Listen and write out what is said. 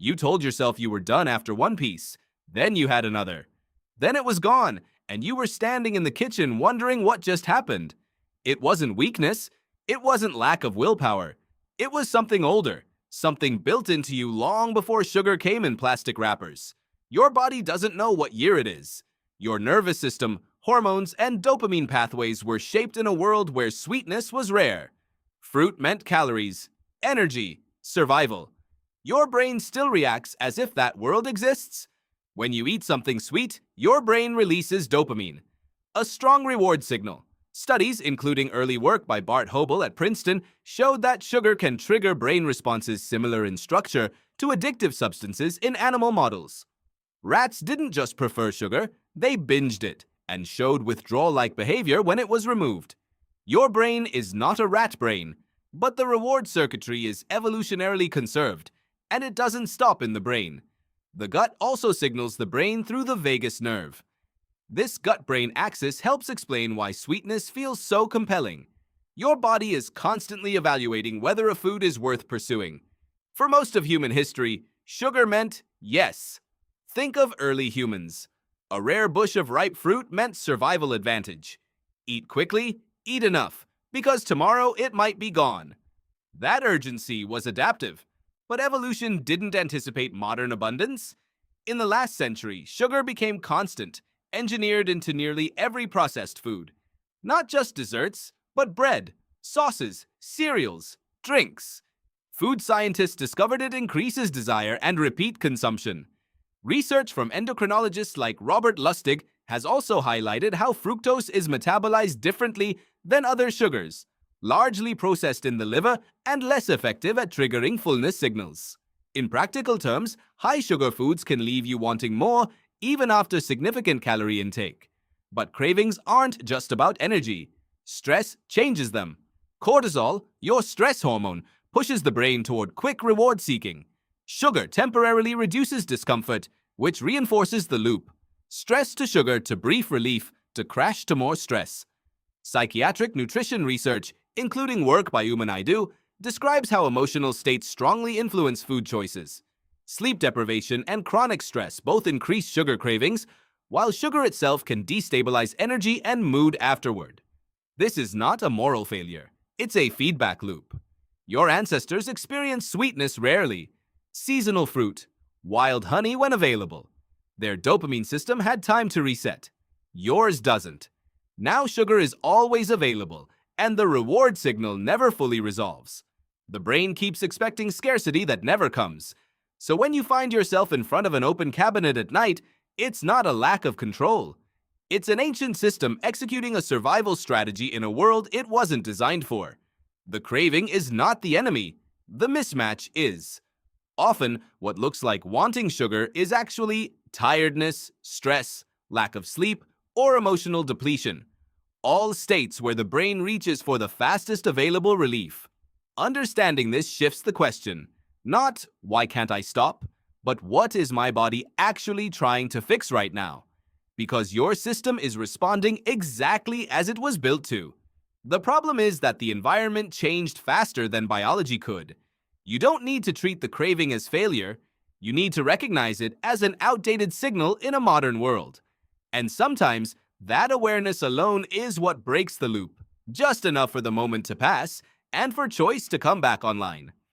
You told yourself you were done after one piece. Then you had another. Then it was gone, and you were standing in the kitchen wondering what just happened. It wasn't weakness. It wasn't lack of willpower. It was something older, something built into you long before sugar came in plastic wrappers. Your body doesn't know what year it is. Your nervous system, hormones, and dopamine pathways were shaped in a world where sweetness was rare. Fruit meant calories, energy, survival. Your brain still reacts as if that world exists. When you eat something sweet, your brain releases dopamine, a strong reward signal. Studies, including early work by Bart Hobel at Princeton, showed that sugar can trigger brain responses similar in structure to addictive substances in animal models. Rats didn't just prefer sugar, they binged it and showed withdrawal-like behavior when it was removed. Your brain is not a rat brain, but the reward circuitry is evolutionarily conserved, and it doesn't stop in the brain. The gut also signals the brain through the vagus nerve. This gut-brain axis helps explain why sweetness feels so compelling. Your body is constantly evaluating whether a food is worth pursuing. For most of human history, sugar meant yes. Think of early humans. A rare bush of ripe fruit meant survival advantage. Eat quickly, eat enough, because tomorrow it might be gone. That urgency was adaptive, but evolution didn't anticipate modern abundance. In the last century, sugar became constant, engineered into nearly every processed food. Not just desserts, but bread, sauces, cereals, drinks. Food scientists discovered it increases desire and repeat consumption. Research from endocrinologists like Robert Lustig has also highlighted how fructose is metabolized differently than other sugars, largely processed in the liver and less effective at triggering fullness signals. In practical terms, high sugar foods can leave you wanting more even after significant calorie intake. But cravings aren't just about energy. Stress changes them. Cortisol, your stress hormone, pushes the brain toward quick reward seeking. Sugar temporarily reduces discomfort, which reinforces the loop. Stress to sugar to brief relief to crash to more stress. Psychiatric nutrition research, including work by Uma Naidu, describes how emotional states strongly influence food choices. Sleep deprivation and chronic stress both increase sugar cravings, while sugar itself can destabilize energy and mood afterward. This is not a moral failure. It's a feedback loop. Your ancestors experienced sweetness rarely. Seasonal fruit, wild honey when available. Their dopamine system had time to reset. Yours doesn't. Now sugar is always available, and the reward signal never fully resolves. The brain keeps expecting scarcity that never comes. So when you find yourself in front of an open cabinet at night, it's not a lack of control. It's an ancient system executing a survival strategy in a world it wasn't designed for. The craving is not the enemy. The mismatch is. Often, what looks like wanting sugar is actually tiredness, stress, lack of sleep, or emotional depletion. All states where the brain reaches for the fastest available relief. Understanding this shifts the question. Not, why can't I stop? But what is my body actually trying to fix right now? Because your system is responding exactly as it was built to. The problem is that the environment changed faster than biology could. You don't need to treat the craving as failure. You need to recognize it as an outdated signal in a modern world. And sometimes, that awareness alone is what breaks the loop. Just enough for the moment to pass, and for choice to come back online.